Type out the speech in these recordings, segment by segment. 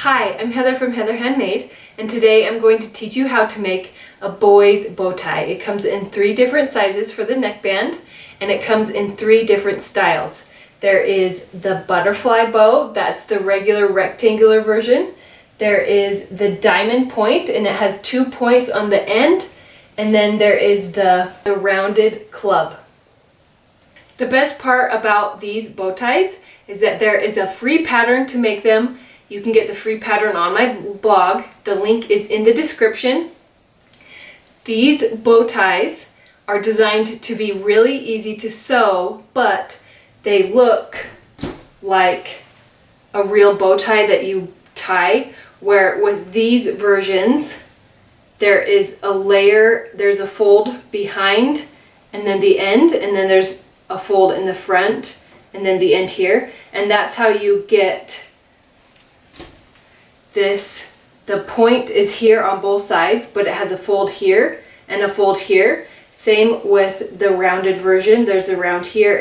Hi, I'm Heather from Heather Handmade, and today I'm going to teach you how to make a boy's bow tie. It comes in 3 different sizes for the neckband, and it comes in 3 different styles. There is the butterfly bow, that's the regular rectangular version. There is the diamond point, and it has 2 points on the end, and then there is the rounded club. The best part about these bow ties is that there is a free pattern to make them. You can get the free pattern on my blog. The link is in the description. These bow ties are designed to be really easy to sew, but they look like a real bow tie that you tie, where with these versions, there is a layer, there's a fold behind and then the end, and then there's a fold in the front and then the end here. And that's how you get this. The point is here on both sides, but it has a fold here and a fold here. Same with the rounded version. There's a round here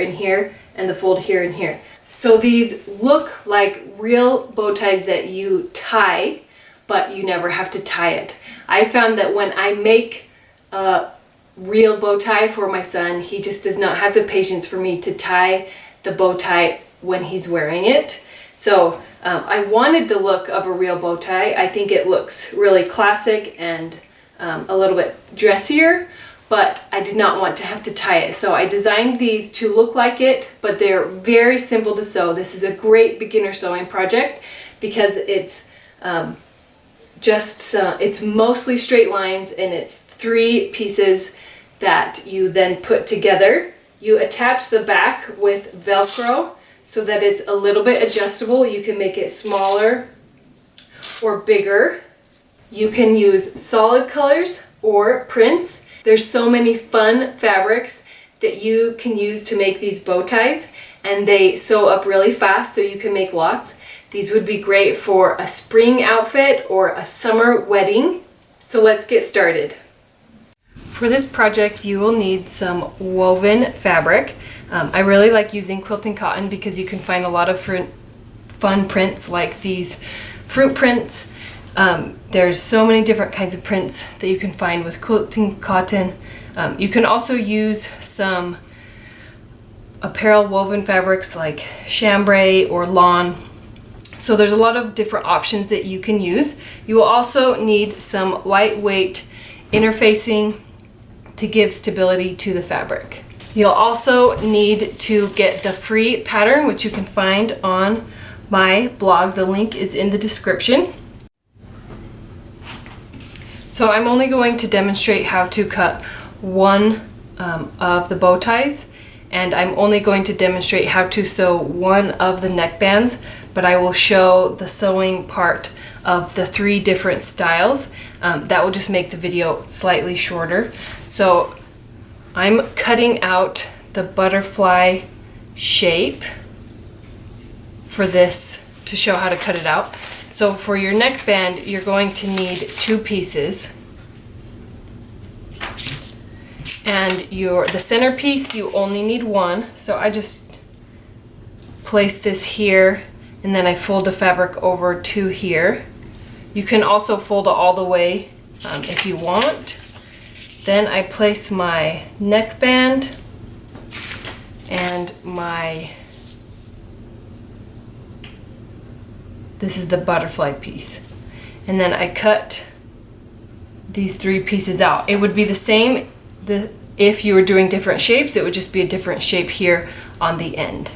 and the fold here and here. So these look like real bow ties that you tie, but you never have to tie it. I found that when I make a real bow tie for my son, he just does not have the patience for me to tie the bow tie when he's wearing it. So I wanted the look of a real bow tie. I think it looks really classic and a little bit dressier, but I did not want to have to tie it. So I designed these to look like it, but they're very simple to sew. This is a great beginner sewing project because it's it's mostly straight lines, and it's 3 pieces that you then put together. You attach the back with Velcro so that it's a little bit adjustable. You can make it smaller or bigger. You can use solid colors or prints. There's so many fun fabrics that you can use to make these bow ties, and they sew up really fast, so you can make lots. These would be great for a spring outfit or a summer wedding. So let's get started. For this project, you will need some woven fabric. I really like using quilting cotton because you can find a lot of fun prints like these fruit prints. There's so many different kinds of prints that you can find with quilting cotton. You can also use some apparel woven fabrics like chambray or lawn. So there's a lot of different options that you can use. You will also need some lightweight interfacing to give stability to the fabric. You'll also need to get the free pattern, which you can find on my blog. The link is in the description. So I'm only going to demonstrate how to cut one of the bow ties, and I'm only going to demonstrate how to sew one of the neckbands, but I will show the sewing part of the 3 different styles. That will just make the video slightly shorter. So I'm cutting out the butterfly shape for this to show how to cut it out. So for your neckband, you're going to need 2 pieces. And the centerpiece, you only need 1. So I just place this here, and then I fold the fabric over to here. You can also fold it all the way if you want. Then I place my neckband and this is the butterfly piece. And then I cut these 3 pieces out. It would be the same if you were doing different shapes. It would just be a different shape here on the end.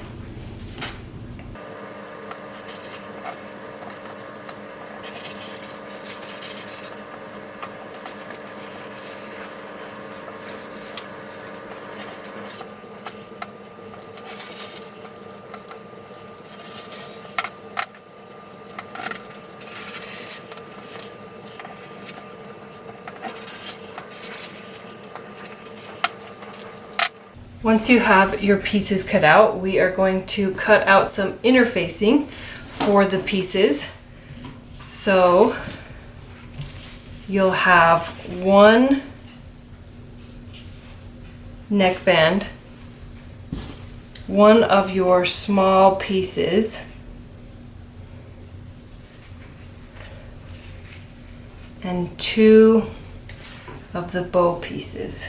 Once you have your pieces cut out, we are going to cut out some interfacing for the pieces. So you'll have 1 neckband, one of your small pieces, and 2 of the bow pieces.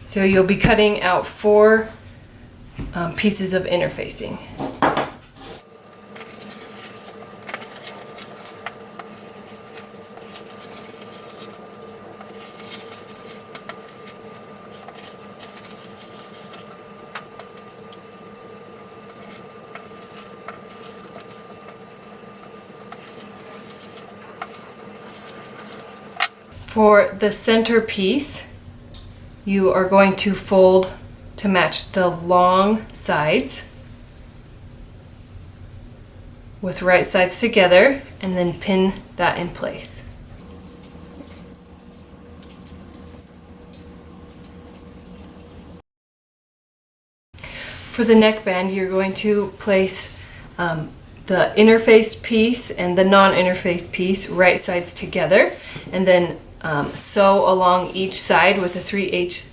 So you'll be cutting out 4 pieces of interfacing. For the center piece, you are going to fold to match the long sides with right sides together and then pin that in place. For the neckband, you're going to place the interfaced piece and the non-interfaced piece right sides together, and then sew along each side with a 3/8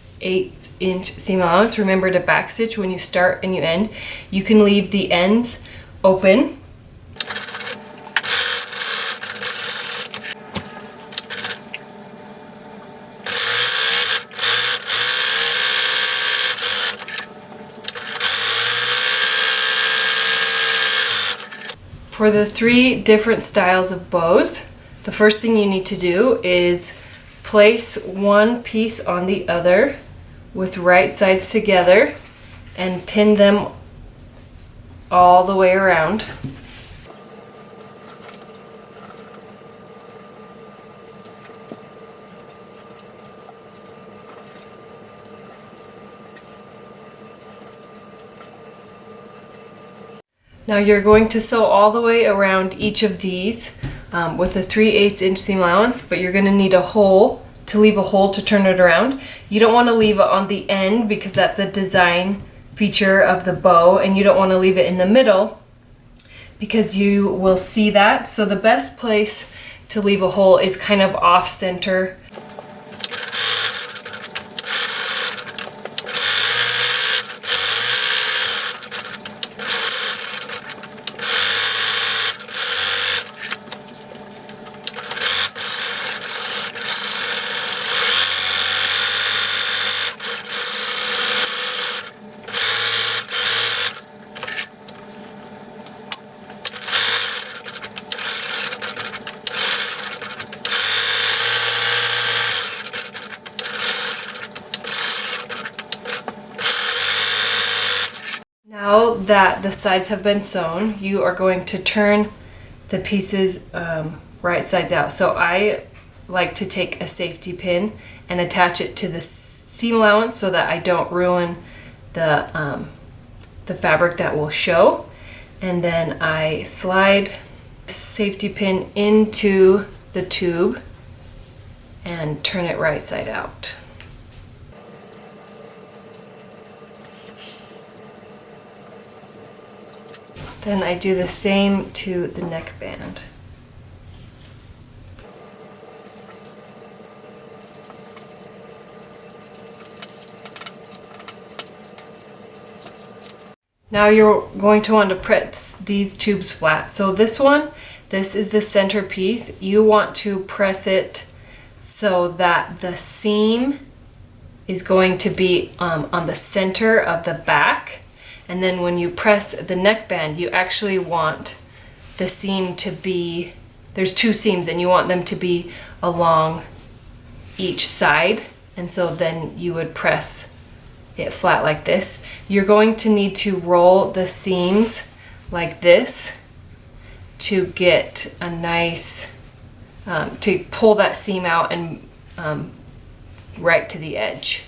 inch seam allowance. Remember to back stitch when you start and you end. You can leave the ends open. For the 3 different styles of bows, the first thing you need to do is place one piece on the other with right sides together and pin them all the way around. Now you're going to sew all the way around each of these with a 3/8 inch seam allowance, but you're going to need a hole to leave a hole to turn it around. You don't want to leave it on the end because that's a design feature of the bow, and you don't want to leave it in the middle because you will see that. So the best place to leave a hole is kind of off center. Now that the sides have been sewn, you are going to turn the pieces right sides out. So I like to take a safety pin and attach it to the seam allowance so that I don't ruin the fabric that will show. And then I slide the safety pin into the tube and turn it right side out. Then I do the same to the neckband. Now you're going to want to press these tubes flat. So this is the center piece. You want to press it so that the seam is going to be on the center of the back. And then when you press the neckband, you actually want the seam to be, there's 2 seams and you want them to be along each side. And so then you would press it flat like this. You're going to need to roll the seams like this to get a nice, to pull that seam out and right to the edge.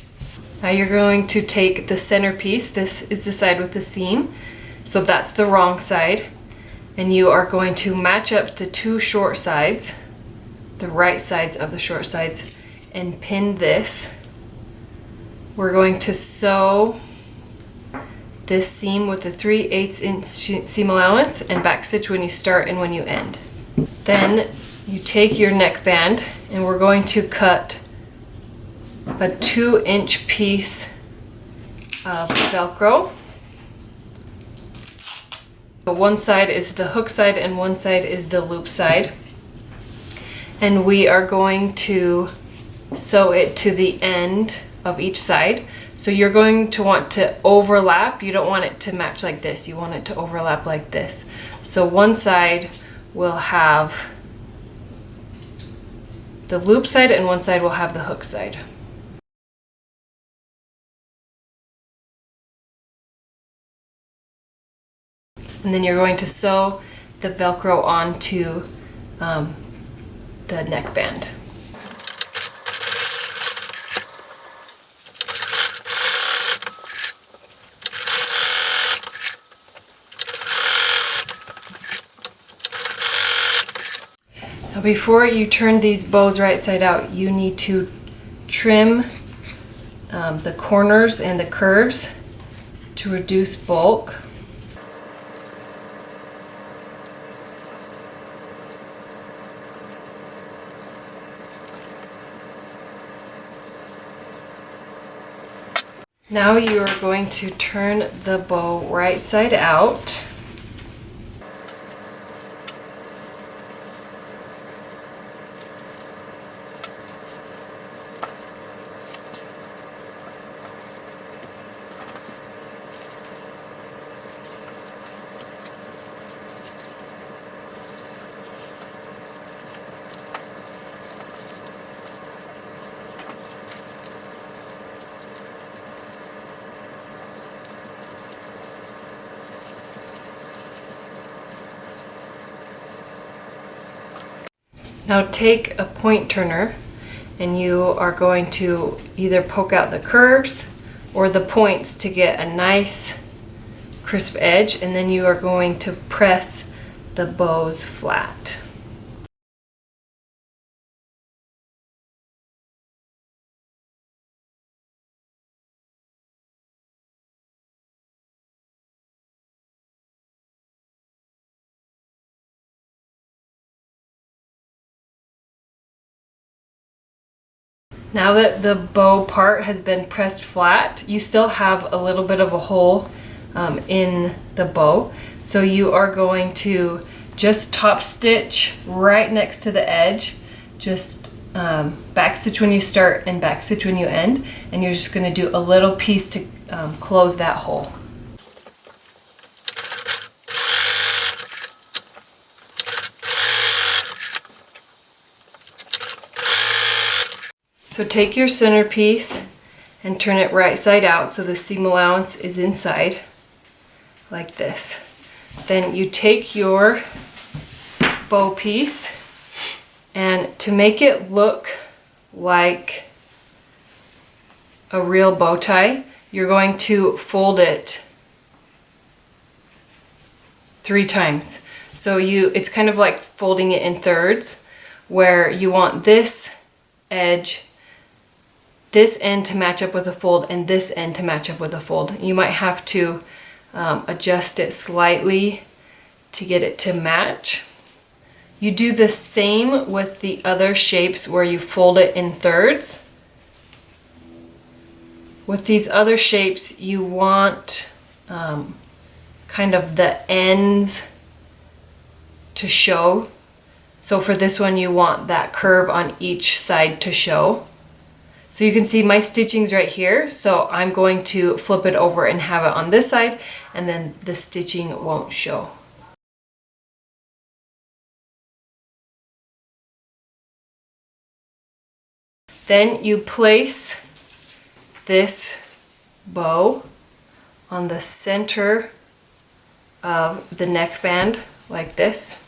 Now you're going to take the center piece, this is the side with the seam, so that's the wrong side, and you are going to match up the 2 short sides, the right sides of the short sides, and pin this. We're going to sew this seam with the 3/8 inch seam allowance and back stitch when you start and when you end. Then you take your neckband and we're going to cut a 2-inch piece of Velcro. One side is the hook side and one side is the loop side. And we are going to sew it to the end of each side. So you're going to want to overlap. You don't want it to match like this. You want it to overlap like this. So one side will have the loop side and one side will have the hook side. And then you're going to sew the Velcro onto the neckband. Now before you turn these bows right side out, you need to trim the corners and the curves to reduce bulk. Now you are going to turn the bow right side out. Now take a point turner and you are going to either poke out the curves or the points to get a nice crisp edge, and then you are going to press the bows flat. Now that the bow part has been pressed flat, you still have a little bit of a hole in the bow. So you are going to just top stitch right next to the edge, just back stitch when you start and back stitch when you end, and you're just going to do a little piece to close that hole. So take your centerpiece and turn it right side out so the seam allowance is inside, like this. Then you take your bow piece, and to make it look like a real bow tie, you're going to fold it 3 times. So it's kind of like folding it in thirds, where you want this edge, this end to match up with a fold, and this end to match up with a fold. You might have to adjust it slightly to get it to match. You do the same with the other shapes where you fold it in thirds. With these other shapes, you want kind of the ends to show. So for this one, you want that curve on each side to show. So you can see my stitching's right here, so I'm going to flip it over and have it on this side, and then the stitching won't show. Then you place this bow on the center of the neckband like this.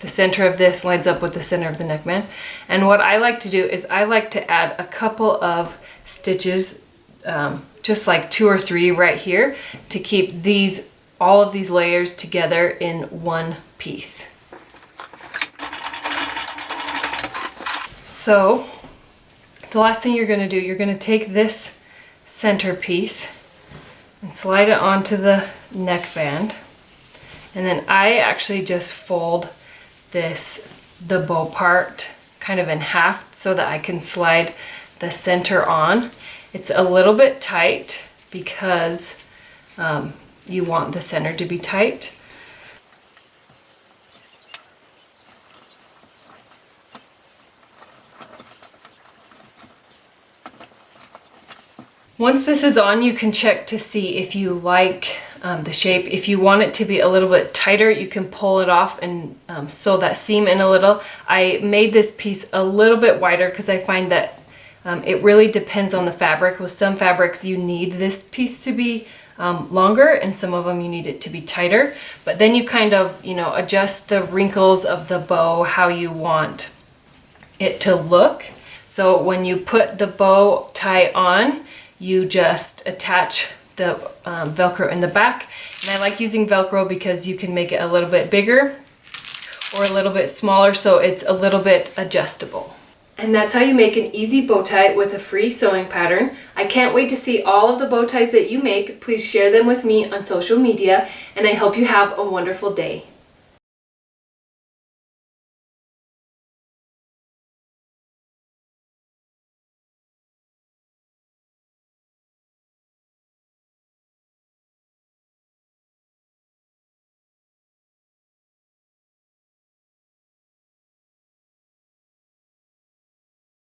The center of this lines up with the center of the neckband. And what I like to do is I like to add a couple of stitches, just like 2 or 3 right here, to keep all of these layers together in one piece. So the last thing you're going to do, you're going to take this center piece and slide it onto the neckband. And then I actually just fold the bow part kind of in half so that I can slide the center on. It's a little bit tight because you want the center to be tight. Once this is on, you can check to see if you like the shape. If you want it to be a little bit tighter, you can pull it off and sew that seam in a little. I made this piece a little bit wider because I find that it really depends on the fabric. With some fabrics, you need this piece to be longer, and some of them you need it to be tighter. But then you kind of, adjust the wrinkles of the bow how you want it to look. So when you put the bow tie on, you just attach the Velcro in the back. And I like using Velcro because you can make it a little bit bigger or a little bit smaller, so it's a little bit adjustable. And that's how you make an easy bow tie with a free sewing pattern. I can't wait to see all of the bow ties that you make. Please share them with me on social media, and I hope you have a wonderful day.